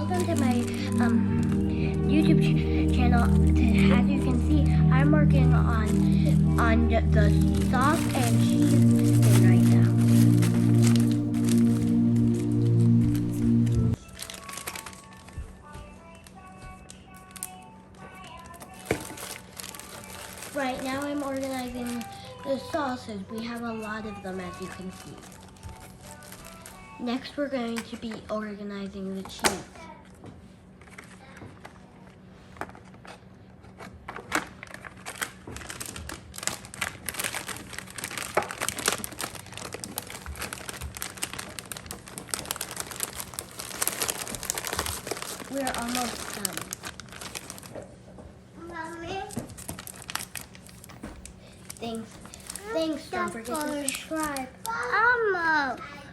welcome to my YouTube channel. As you can see, I'm working on the sauce and cheese thing right now. Right now I'm organizing the sauces. We have a lot of them, as you can see. Next we're going to be organizing the cheese. We're almost done. Mommy, Thanks. Don't forget to subscribe. Almost.